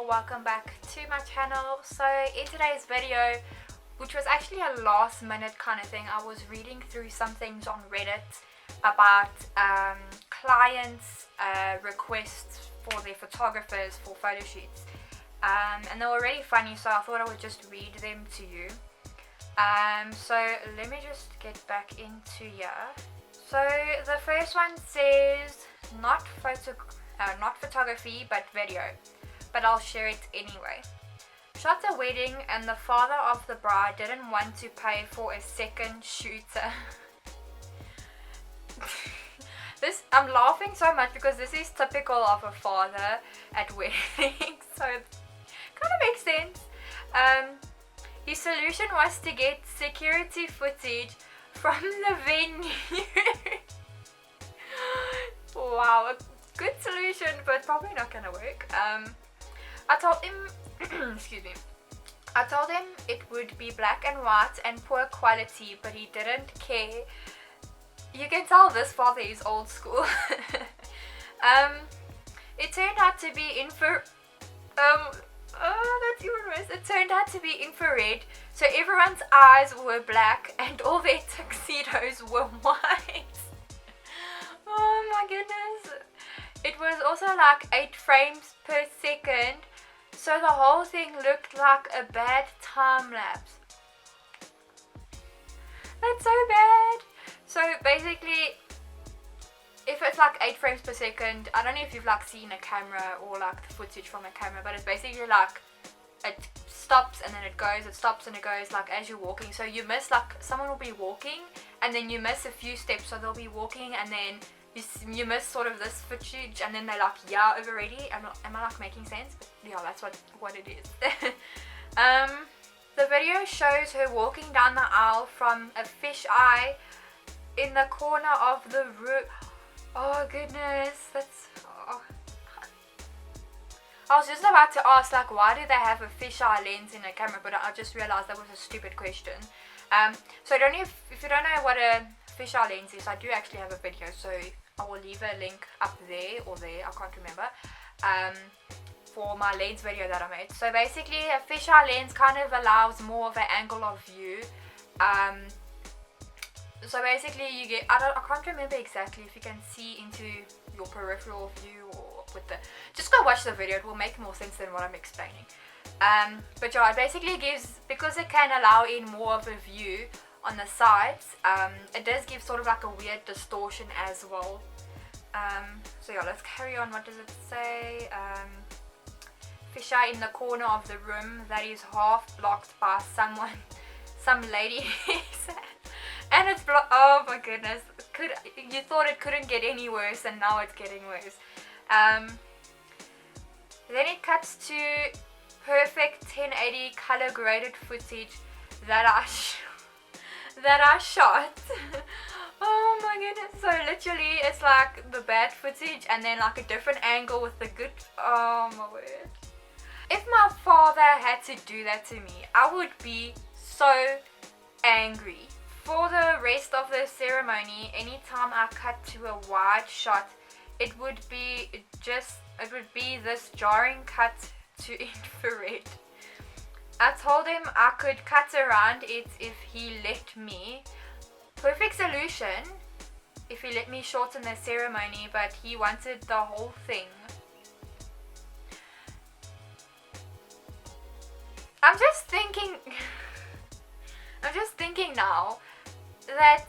welcome back to my channel. So in today's video, which was actually a last minute kind of thing, I was reading through some things on Reddit about clients' requests for their photographers for photo shoots, and they were really funny, so I thought I would just read them to you. So let me just get back into here. So the first one says not photography but video, but I'll share it anyway. Shot a wedding and the father of the bride didn't want to pay for a second shooter. I'm laughing so much because this is typical of a father at weddings, so it kind of makes sense. His solution was to get security footage from the venue. Wow, a good solution, but probably not gonna work. I told him, excuse me, I told him it would be black and white and poor quality, but he didn't care. You can tell this father is old school. It turned out to be that's even worse. It turned out to be infrared, so everyone's eyes were black and all their tuxedos were white. Oh my goodness. It was also like 8 frames per second, so the whole thing looked like a bad time lapse. That's so bad. So basically, if it's like 8 frames per second, I don't know if you've like seen a camera or like the footage from a camera, but it's basically like it stops and then it goes, it stops and it goes, like as you're walking. So you miss, like someone will be walking and then you miss a few steps, so they'll be walking and then you miss sort of this footage and then they're like, yeah, over already. Am I like making sense? But yeah, that's what it is. The video shows her walking down the aisle from a fisheye in the corner of the room. Oh goodness, that's... Oh. I was just about to ask, like, why do they have a fisheye lens in a camera, but I just realized that was a stupid question. So I don't know if you don't know what a fisheye lens is, I do actually have a video, so I will leave a link up there or there, I can't remember, for my lens video that I made. So basically a fisheye lens kind of allows more of an angle of view. So basically you get, I can't remember exactly if you can see into your peripheral view or with the, just go watch the video, it will make more sense than what I'm explaining. But yeah, it basically gives, because it can allow in more of a view on the sides, it does give sort of like a weird distortion as well. So yeah, let's carry on. What does it say? Fisheye in the corner of the room that is half blocked by some lady. And it's oh my goodness, you thought it couldn't get any worse and now it's getting worse. Then it cuts to perfect 1080 color graded footage that I shot. Oh my goodness, so literally it's like the bad footage and then like a different angle with the good. Oh my word. If my father had to do that to me, I would be so angry. For the rest of the ceremony, anytime I cut to a wide shot, it would be this jarring cut to infrared. I told him I could cut around it if he let me. Perfect solution if he let me shorten the ceremony, but he wanted the whole thing. I'm just thinking now that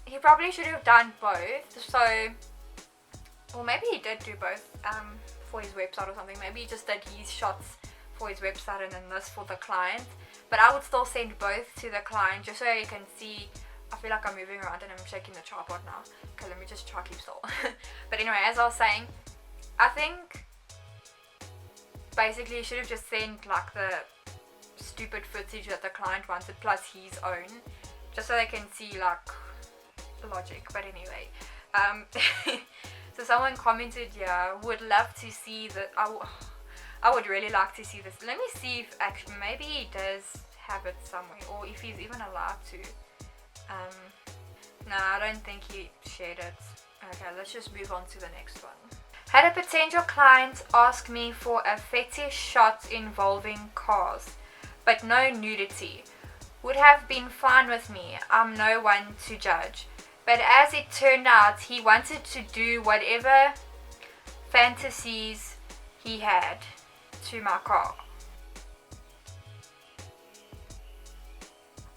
he probably should have done both. So, or maybe he did do both for his website or something. Maybe he just did his shots for his website and then this for the client. But I would still send both to the client just so you can see. I feel like I'm moving around and I'm shaking the tripod now. Okay, let me just try to keep still. But anyway, as I was saying, I think basically you should have just sent like the stupid footage that the client wanted plus his own, just so they can see like logic. But anyway, so someone commented, yeah, would love to see that. I would really like to see this. Let me see if actually maybe he does have it somewhere, or if he's even allowed to. No, I don't think he shared it. Okay, let's just move on to the next one. Had a potential client ask me for a fetish shot involving cars, but no nudity. Would have been fine with me. I'm no one to judge. But as it turned out, he wanted to do whatever fantasies he had to my car.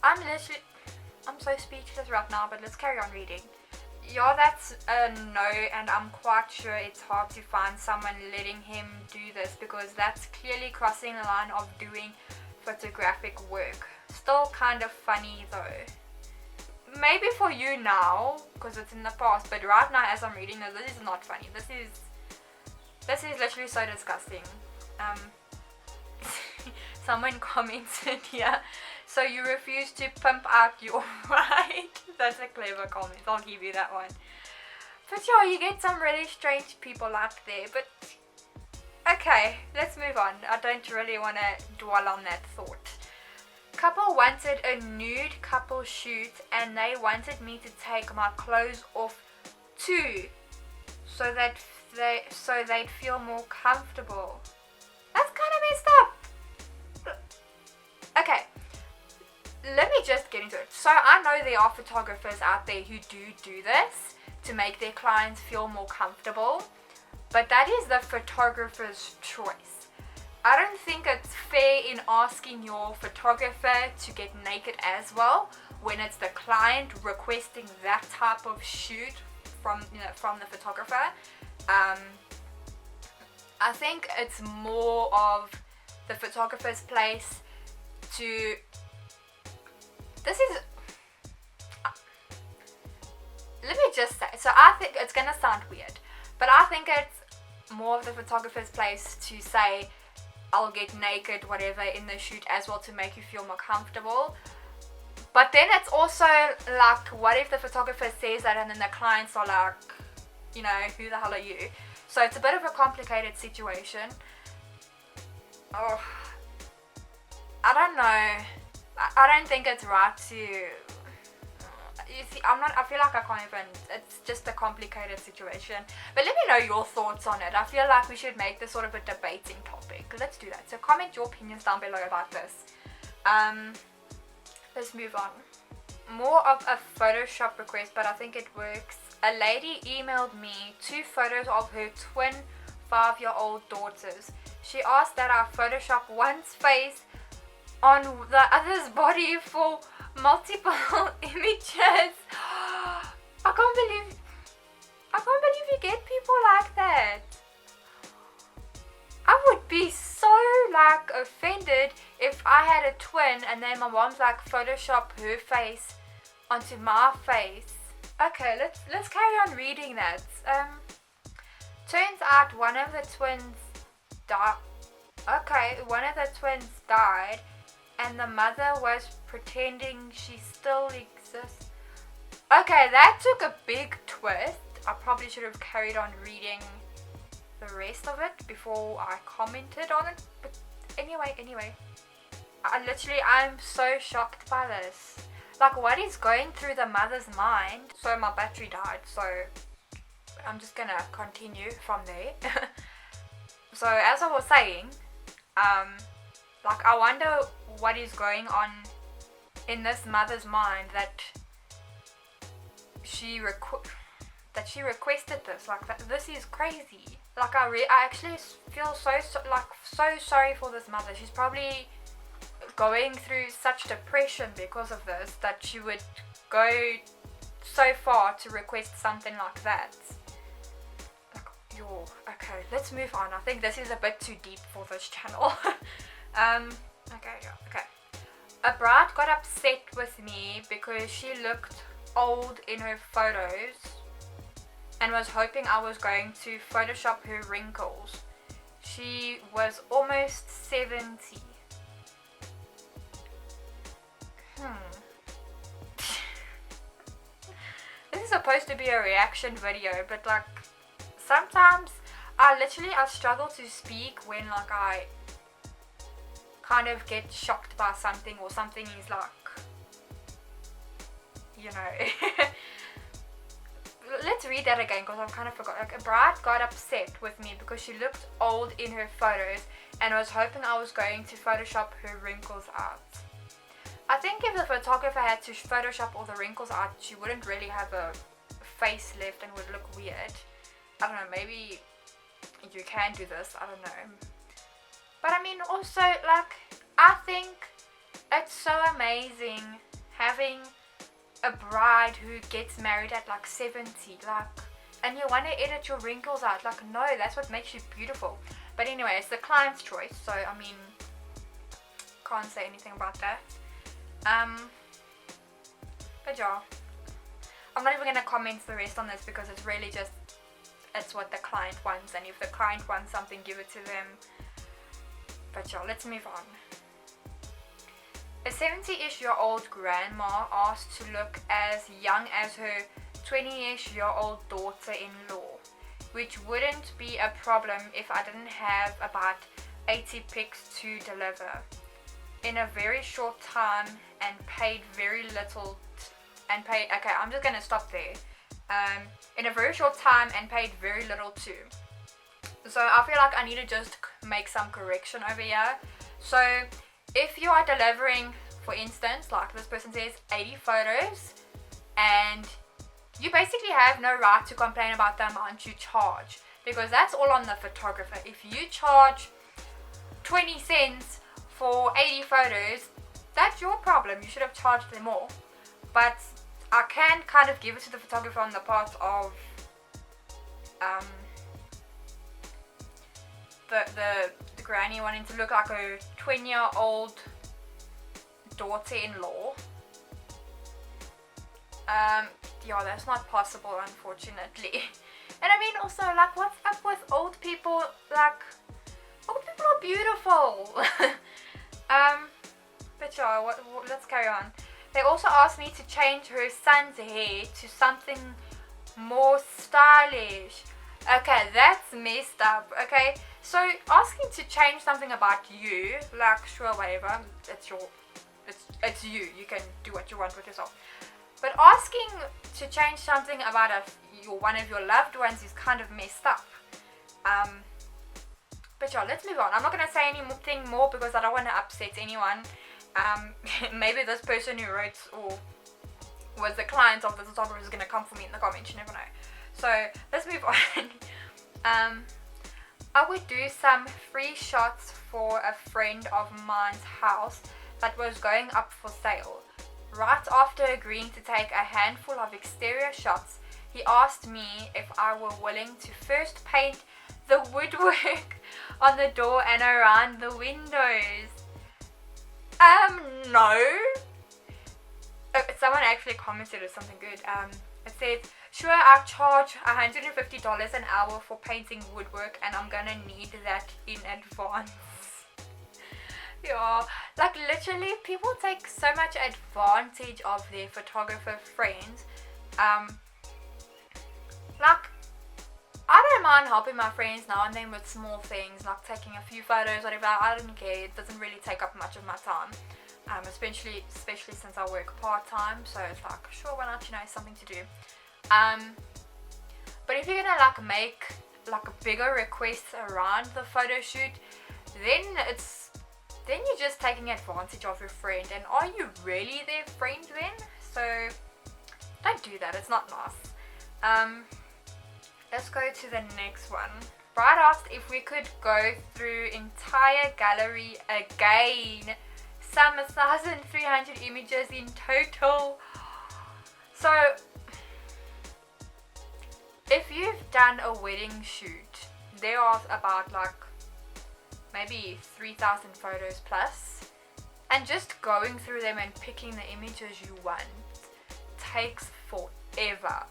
I'm so speechless right now, but let's carry on reading. Yeah, that's a no, and I'm quite sure it's hard to find someone letting him do this, because that's clearly crossing the line of doing photographic work. Still kind of funny though. Maybe for you now, because it's in the past, but right now as I'm reading this is not funny. This is literally so disgusting. Someone commented here, so you refuse to pimp out your right? That's a clever comment, I'll give you that one. But yeah, you get some really strange people out there, but okay, let's move on. I don't really want to dwell on that thought. Couple wanted a nude couple shoot, and they wanted me to take my clothes off too, so they'd feel more comfortable. That's kind of messed up. Okay, let me just get into it. So I know there are photographers out there who do this to make their clients feel more comfortable, but that is the photographer's choice. I don't think it's fair in asking your photographer to get naked as well when it's the client requesting that type of shoot from the photographer. I think it's more of the photographer's place to. Let me just say, so I think it's gonna sound weird, but I think it's more of the photographer's place to say, I'll get naked, whatever, in the shoot as well to make you feel more comfortable. But then it's also like, what if the photographer says that and then the clients are like, who the hell are you? So it's a bit of a complicated situation. Oh, I don't know. I don't think it's right to. You see, I feel like I can't even. It's just a complicated situation. But let me know your thoughts on it. I feel like we should make this sort of a debating topic. Let's do that. So comment your opinions down below about this. Let's move on. More of a Photoshop request, but I think it works. A lady emailed me 2 photos of her twin 5-year-old daughters. She asked that I Photoshop one's face on the other's body for multiple images. I can't believe you get people like that. I would be so offended if I had a twin and then my mom's like, Photoshop her face onto my face. Okay, let's carry on reading that. Turns out one of the twins died. Okay, one of the twins died, and the mother was pretending she still exists. Okay, that took a big twist. I probably should have carried on reading the rest of it before I commented on it. But anyway, I'm so shocked by this. Like, what is going through the mother's mind? So my battery died, so I'm just gonna continue from there. So as I was saying, I wonder what is going on in this mother's mind that she requested this. This is crazy. I actually feel so sorry for this mother. She's probably going through such depression because of this, that she would go so far to request something like that. Okay, let's move on. I think this is a bit too deep for this channel. Okay. A bride got upset with me because she looked old in her photos and was hoping I was going to Photoshop her wrinkles. She was almost 70. This is supposed to be a reaction video, but sometimes I struggle to speak when I kind of get shocked by something, or something is Let's read that again because I've kind of forgot. Like, a bride got upset with me because she looked old in her photos and was hoping I was going to Photoshop her wrinkles out. I think if the photographer had to Photoshop all the wrinkles out, she wouldn't really have a face left and would look weird. I don't know, maybe you can do this, I don't know. But I mean, also, like, I think it's so amazing having a bride who gets married at like 70, like, and you want to edit your wrinkles out. Like, no, that's what makes you beautiful. But anyway, it's the client's choice, so I mean, can't say anything about that. But yeah, I'm not even gonna comment the rest on this because it's really just, it's what the client wants, and if the client wants something, give it to them. But yeah, let's move on. A 70-ish-year-old grandma asked to look as young as her 20-ish-year-old daughter-in-law, which wouldn't be a problem if I didn't have about 80 pics to deliver in a very short time and paid very little okay, I'm just gonna stop there. In a very short time and paid very little too. So I feel like I need to just make some correction over here. So if you are delivering, for instance, like this person says, 80 photos, and you basically have no right to complain about the amount you charge, because that's all on the photographer. If you charge 20 cents for 80 photos, that's your problem. You should have charged them more. But I can kind of give it to the photographer on the part of the granny wanting to look like a 20-year-old daughter-in-law. Yeah, that's not possible, unfortunately. And I mean, also, like, what's up with old people? Like, old people are beautiful. But yeah, let's carry on. They also asked me to change her son's hair to something more stylish. Okay, that's messed up. Okay, so asking to change something about you, like, sure, whatever, it's you. You can do what you want with yourself. But asking to change something about one of your loved ones is kind of messed up. But yeah, let's move on. I'm not gonna say anything more because I don't want to upset anyone. Maybe this person who wrote or was the client of the photographer is gonna come for me in the comments. You never know. So let's move on. I would do some free shots for a friend of mine's house that was going up for sale. Right after agreeing to take a handful of exterior shots, he asked me if I were willing to first paint the woodwork on the door and around the windows. No. Someone actually commented or something good. It said, sure, I charge $150 an hour for painting woodwork and I'm gonna need that in advance. Yeah, like literally people take so much advantage of their photographer friends. Like, I don't mind helping my friends now and then with small things like taking a few photos, whatever. I don't care. It doesn't really take up much of my time, especially since I work part-time. So it's like, sure, why not, something to do. But if you're gonna like make like a bigger request around the photo shoot, then you're just taking advantage of your friend. And are you really their friend then? So don't do that. It's not nice. Let's go to the next one. Bride asked if we could go through entire gallery again. Some 1,300 images in total. So if you've done a wedding shoot, there are about like maybe 3,000 photos plus, and just going through them and picking the images you want takes forever.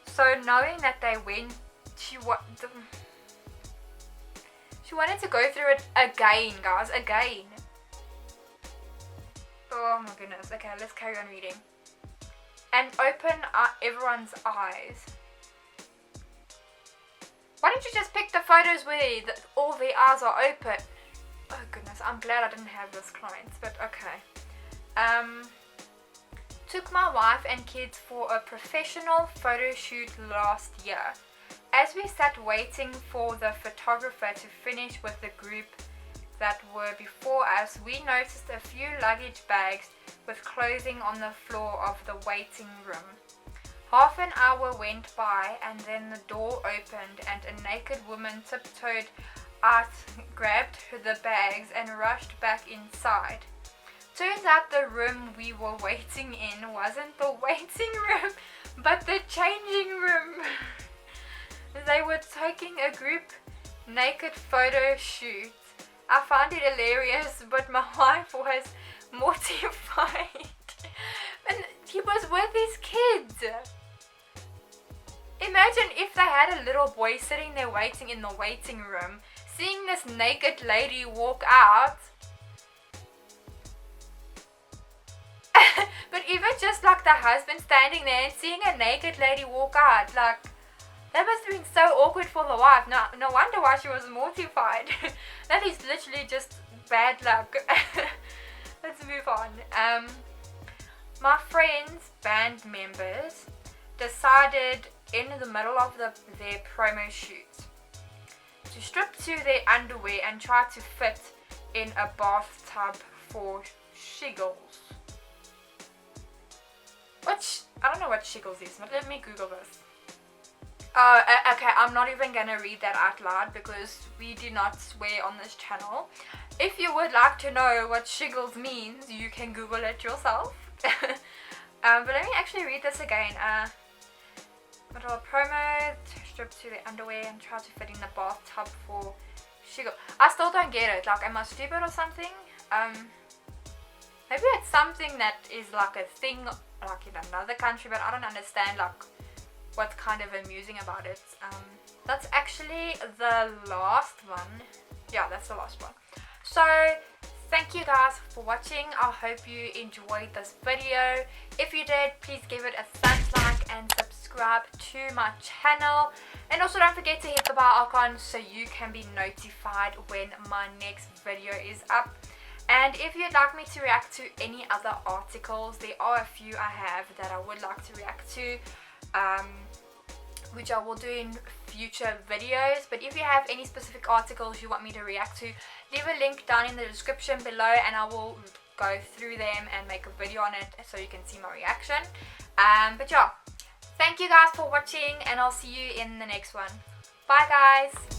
So knowing that they went, she wanted to go through it again, guys, again. Oh my goodness. Okay, let's carry on reading. And open everyone's eyes. Why don't you just pick the photos where all the eyes are open? Oh goodness, I'm glad I didn't have this client, but okay. took my wife and kids for a professional photo shoot last year. As we sat waiting for the photographer to finish with the group that were before us, we noticed a few luggage bags with clothing on the floor of the waiting room. Half an hour went by and then the door opened and a naked woman tiptoed out, grabbed the bags and rushed back inside. Turns out the room we were waiting in wasn't the waiting room, but the changing room. They were taking a group naked photo shoot. I found it hilarious, but my wife was mortified. And he was with his kids. Imagine if they had a little boy sitting there waiting in the waiting room, seeing this naked lady walk out. But even just like the husband standing there and seeing a naked lady walk out, like, that must have been so awkward for the wife. No wonder why she was mortified. That is literally just bad luck. Let's move on. My friends' band members decided in the middle of their promo shoot to strip to their underwear and try to fit in a bathtub for shiggles. I don't know what shiggles is, but let me Google this. Okay, I'm not even gonna read that out loud because we do not swear on this channel. If you would like to know what shiggles means, you can Google it yourself. But let me actually read this again. Little promo, strip to the underwear and try to fit in the bathtub for shiggle. I still don't get it. Like, am I stupid or something? Maybe it's something that is like a thing, like in another country, but I don't understand like what's kind of amusing about it. That's actually the last one. Yeah, that's the last one. So thank you guys for watching. I hope you enjoyed this video. If you did, please give it a thumbs like and subscribe to my channel. And also don't forget to hit the bell icon so you can be notified when my next video is up. And if you'd like me to react to any other articles, there are a few I have that I would like to react to, which I will do in future videos. But if you have any specific articles you want me to react to, leave a link down in the description below and I will go through them and make a video on it so you can see my reaction. But yeah, thank you guys for watching and I'll see you in the next one. Bye guys!